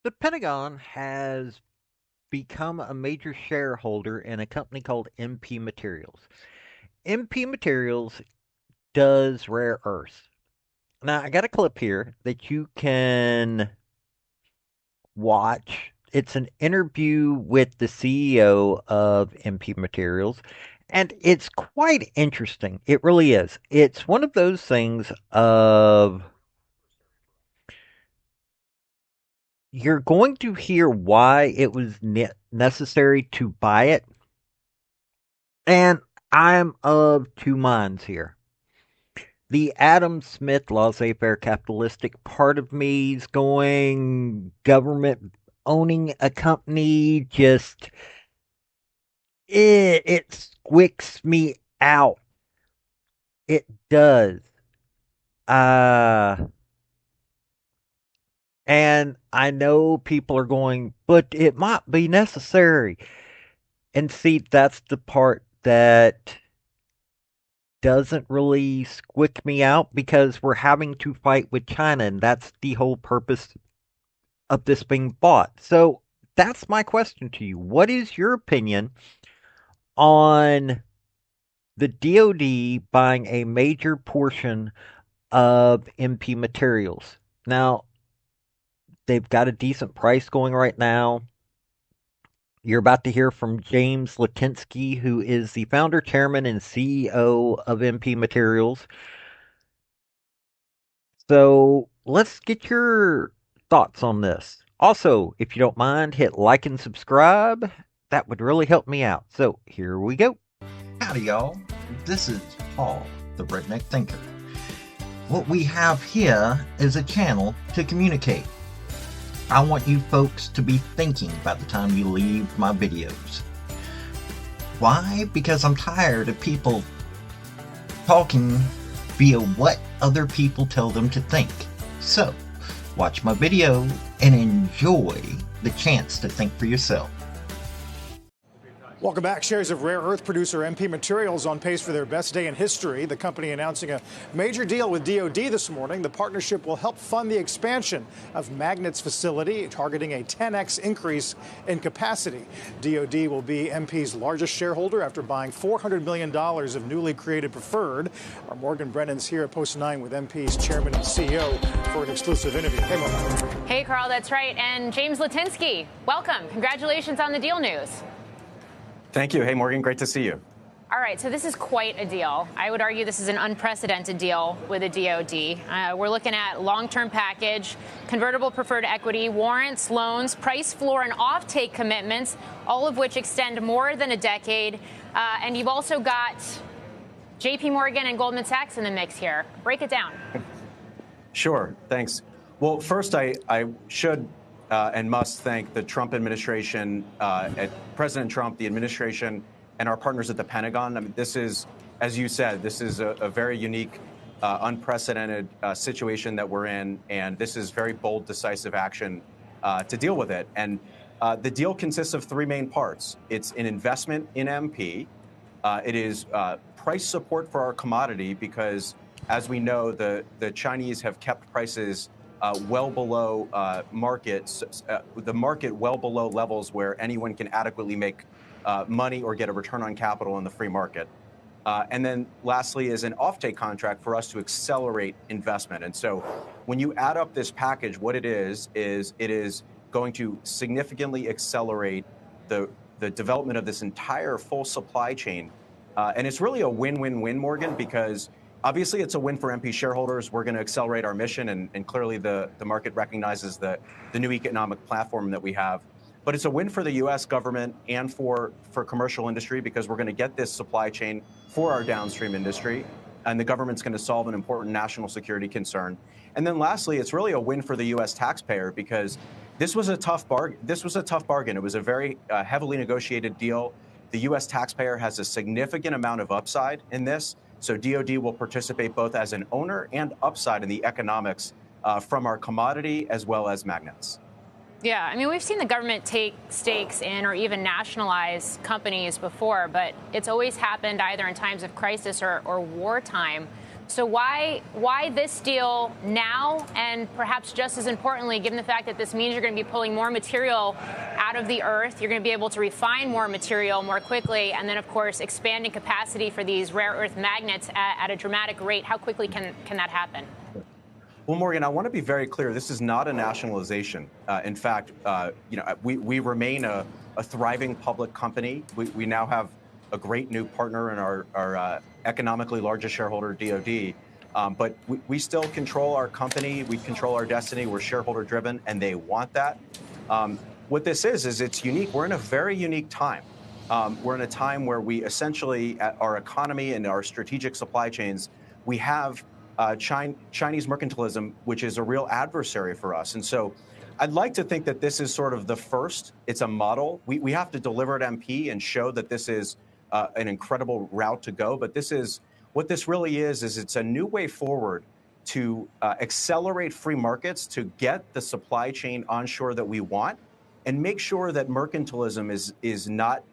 The Pentagon has become a major shareholder in a company called MP Materials. MP Materials does rare earths. Now, I got a clip here that you can watch. It's an interview with the CEO of MP Materials, and it's quite interesting. It really is. It's one of those things of you're going to hear why it was necessary to buy it, and I'm of two minds here. The Adam Smith laissez faire capitalistic part of me is going government owning a company just it squicks me out. It does. Uh and I know people are going, but it might be necessary. And see, that's the part that doesn't really squick me out because we're having to fight with China, and that's the whole purpose of this being bought. So that's my question to you. What is your opinion on the DoD buying a major portion of MP Materials? Now, they've got a decent price going right now. You're about to hear from James Litinsky, who is the founder, chairman, and CEO of MP Materials. So let's get your thoughts on this. Also, if you don't mind, hit like and subscribe. That would really help me out. So here we go. Howdy, y'all. This is Paul, the Redneck Thinker. What we have here is a channel to communicate. I want you folks to be thinking by the time you leave my videos. Why? Because I'm tired of people talking via what other people tell them to think. So, watch my video and enjoy the chance to think for yourself. Welcome back. Shares of rare earth producer MP Materials on pace for their best day in history. The company announcing a major deal with DoD this morning. The partnership will help fund the expansion of Magnet's facility, targeting a 10x increase in capacity. DoD will be MP's largest shareholder after buying $400 million of newly created preferred. Our Morgan Brennan's here at Post 9 with MP's chairman and CEO for an exclusive interview. Hey, Morgan. Hey, Carl, that's right. And James Litinsky, welcome. Congratulations on the deal news. Thank you. Hey, Morgan, great to see you. All right, so this is quite a deal. I would argue this is an unprecedented deal with the DoD. We're looking at long-term package, convertible preferred equity, warrants, loans, price floor, and offtake commitments, all of which extend more than a decade. And you've also got J.P. Morgan and Goldman Sachs in the mix here. Break it down. Sure. Thanks. Well, first, I should and must thank the Trump administration, President Trump, the administration, and our partners at the Pentagon. I mean, this is, as you said, this is a very unique, unprecedented situation that we're in, and this is very bold, decisive action to deal with it. And the deal consists of three main parts. It's an investment in MP. It is price support for our commodity because, as we know, the Chinese have kept prices well below the market well below levels where anyone can adequately make money or get a return on capital in the free market. And then lastly is an offtake contract for us to accelerate investment. And so when you add up this package, what it is it is going to significantly accelerate the development of this entire full supply chain. And it's really a win-win-win, Morgan, because obviously, it's a win for MP shareholders. We're going to accelerate our mission, and clearly the market recognizes the new economic platform that we have. But it's a win for the U.S. government and for commercial industry because we're going to get this supply chain for our downstream industry, and the government's going to solve an important national security concern. And then lastly, it's really a win for the U.S. taxpayer because this was a tough bargain. It was a very heavily negotiated deal. The U.S. taxpayer has a significant amount of upside in this. So DoD will participate both as an owner and upside in the economics from our commodity as well as magnets. Yeah, I mean, we've seen the government take stakes in or even nationalize companies before, but it's always happened either in times of crisis or wartime. So why this deal now? And perhaps just as importantly, given the fact that this means you're going to be pulling more material out of the earth, you're going to be able to refine more material more quickly, and then, of course, expanding capacity for these rare earth magnets at a dramatic rate. How quickly can that happen? Well, Morgan, I want to be very clear. This is not a nationalization. In fact, we remain a thriving public company. We now have a great new partner in our economically largest shareholder, DoD. But we still control our company. We control our destiny. We're shareholder driven, and they want that. What this is it's unique. We're in a very unique time. We're in a time where we essentially, at our economy and our strategic supply chains, we have Chinese mercantilism, which is a real adversary for us. And so I'd like to think that this is sort of the first. It's a model. We have to deliver at MP and show that this is an incredible route to go. But what this really is it's a new way forward to accelerate free markets, to get the supply chain onshore that we want, and make sure that mercantilism is not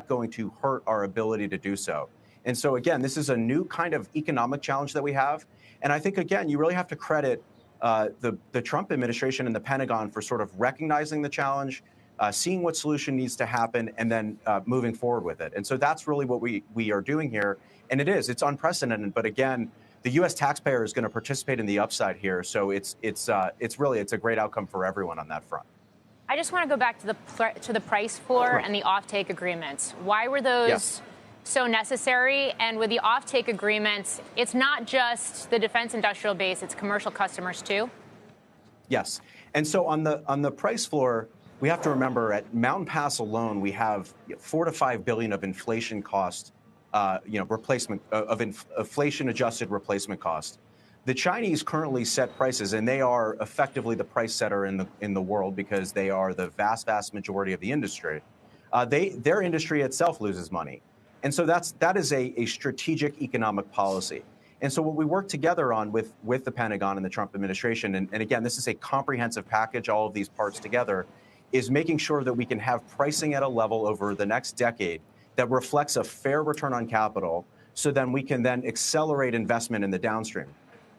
going to hurt our ability to do so. And so, again, this is a new kind of economic challenge that we have. And I think, again, you really have to credit the Trump administration and the Pentagon for sort of recognizing the challenge, seeing what solution needs to happen, and then moving forward with it. And so that's really what we are doing here. And it's unprecedented. But again, the U.S. taxpayer is going to participate in the upside here. So it's a great outcome for everyone on that front. I just want to go back to the price floor and the offtake agreements. Why were those so necessary? And with the offtake agreements, it's not just the defense industrial base, it's commercial customers too? Yes. And so on the price floor, we have to remember at Mountain Pass alone, we have $4 to $5 billion of inflation cost, replacement of inflation-adjusted replacement cost. The Chinese currently set prices, and they are effectively the price setter in the world because they are the vast majority of the industry. Their industry itself loses money, and so that is a strategic economic policy. And so what we work together on with the Pentagon and the Trump administration, and again, this is a comprehensive package, all of these parts together, is making sure that we can have pricing at a level over the next decade that reflects a fair return on capital, so then we can then accelerate investment in the downstream.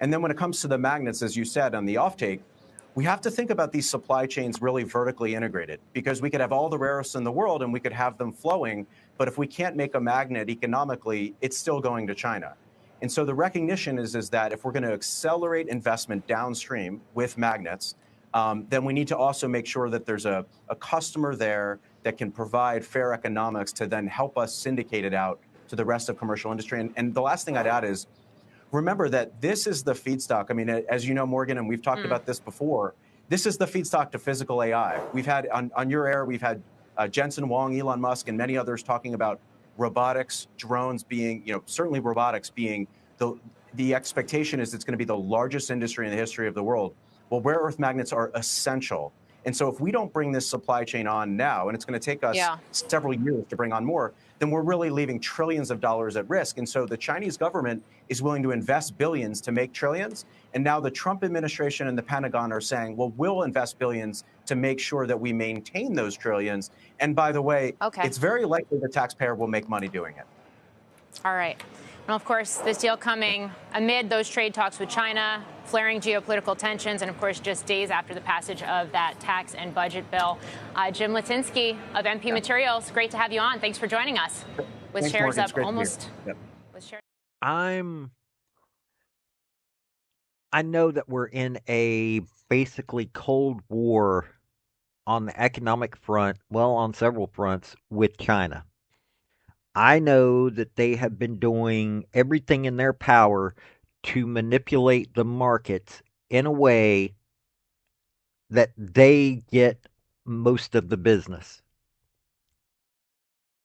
And then when it comes to the magnets, as you said, on the offtake, we have to think about these supply chains really vertically integrated, because we could have all the rare earths in the world and we could have them flowing, but if we can't make a magnet economically, it's still going to China. And so the recognition is that if we're going to accelerate investment downstream with magnets, then we need to also make sure that there's a customer there that can provide fair economics to then help us syndicate it out to the rest of commercial industry. And the last thing I'd add is, remember that this is the feedstock. I mean, as you know, Morgan, and we've talked about this before, this is the feedstock to physical AI. We've had, on your air, we've had Jensen Huang, Elon Musk, and many others talking about robotics, drones being, certainly robotics being the expectation is it's going to be the largest industry in the history of the world. Well, rare earth magnets are essential. And so if we don't bring this supply chain on now, and it's going to take us several years to bring on more, then we're really leaving trillions of dollars at risk. And so the Chinese government is willing to invest billions to make trillions. And now the Trump administration and the Pentagon are saying, well, we'll invest billions to make sure that we maintain those trillions. And by the way, it's very likely the taxpayer will make money doing it. All right. Well, of course, this deal coming amid those trade talks with China, flaring geopolitical tensions, and, of course, just days after the passage of that tax and budget bill. Jim Litinsky of MP Materials, great to have you on. Thanks for joining us. With Thanks, shares Morgan. up almost. With shares. I know that we're in a basically Cold War on the economic front, well, on several fronts, with China. I know that they have been doing everything in their power to manipulate the markets in a way that they get most of the business.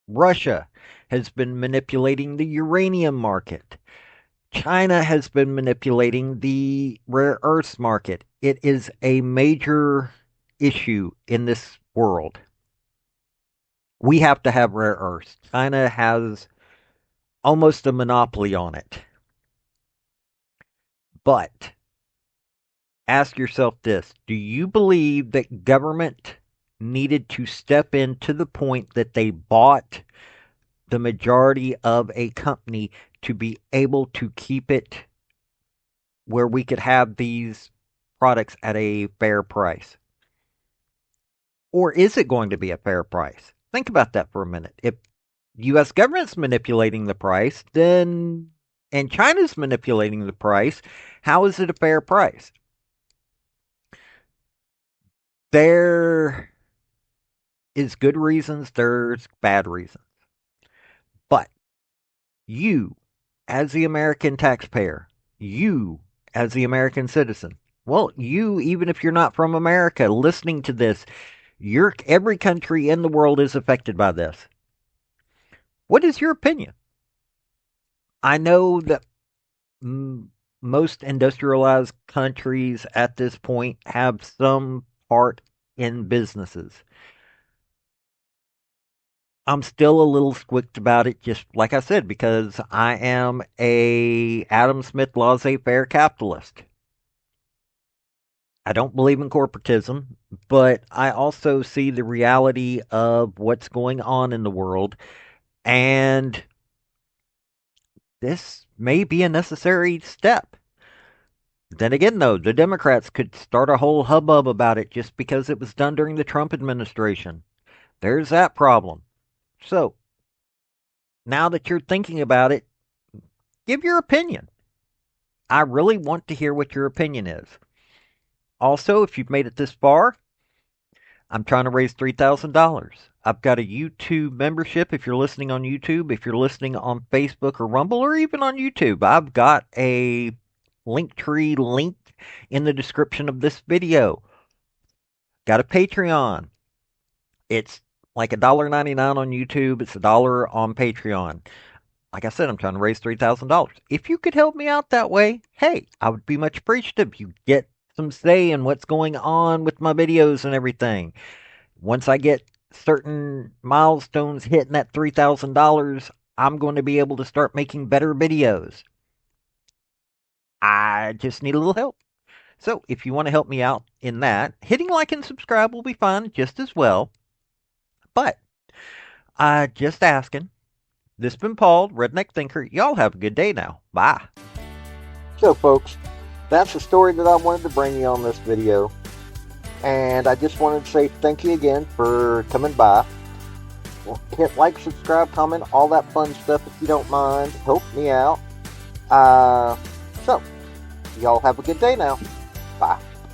Russia has been manipulating the uranium market. China has been manipulating the rare earths market. It is a major issue in this world. We have to have rare earths. China has almost a monopoly on it. But ask yourself this: do you believe that government needed to step in to the point that they bought the majority of a company to be able to keep it where we could have these products at a fair price? Or is it going to be a fair price? Think about that for a minute. If U.S. government's manipulating the price, then, and China's manipulating the price, how is it a fair price? There is good reasons, there's bad reasons. But you, as the American taxpayer, you, as the American citizen, well, you, even if you're not from America, listening to this, every country in the world is affected by this. What is your opinion? I know that most industrialized countries at this point have some part in businesses. I'm still a little squicked about it, just like I said, because I am a Adam Smith laissez-faire capitalist. I don't believe in corporatism, but I also see the reality of what's going on in the world, and this may be a necessary step. Then again, though, the Democrats could start a whole hubbub about it just because it was done during the Trump administration. There's that problem. So, now that you're thinking about it, give your opinion. I really want to hear what your opinion is. Also, if you've made it this far, I'm trying to raise $3,000. I've got a YouTube membership if you're listening on YouTube. If you're listening on Facebook or Rumble or even on YouTube, I've got a Linktree link in the description of this video. Got a Patreon. It's like $1.99 on YouTube. It's $1 on Patreon. Like I said, I'm trying to raise $3,000. If you could help me out that way, hey, I would be much appreciative. You get some say in what's going on with my videos and everything. Once I get certain milestones hitting that $3,000, I'm going to be able to start making better videos. I just need a little help. So if you want to help me out in that, hitting like and subscribe will be fine just as well. But just asking. This has been Paul, Redneck Thinker. Y'all have a good day now. Bye. So folks, that's the story that I wanted to bring you on this video. And I just wanted to say thank you again for coming by. Well, hit like, subscribe, comment, all that fun stuff if you don't mind. Help me out. So, y'all have a good day now. Bye.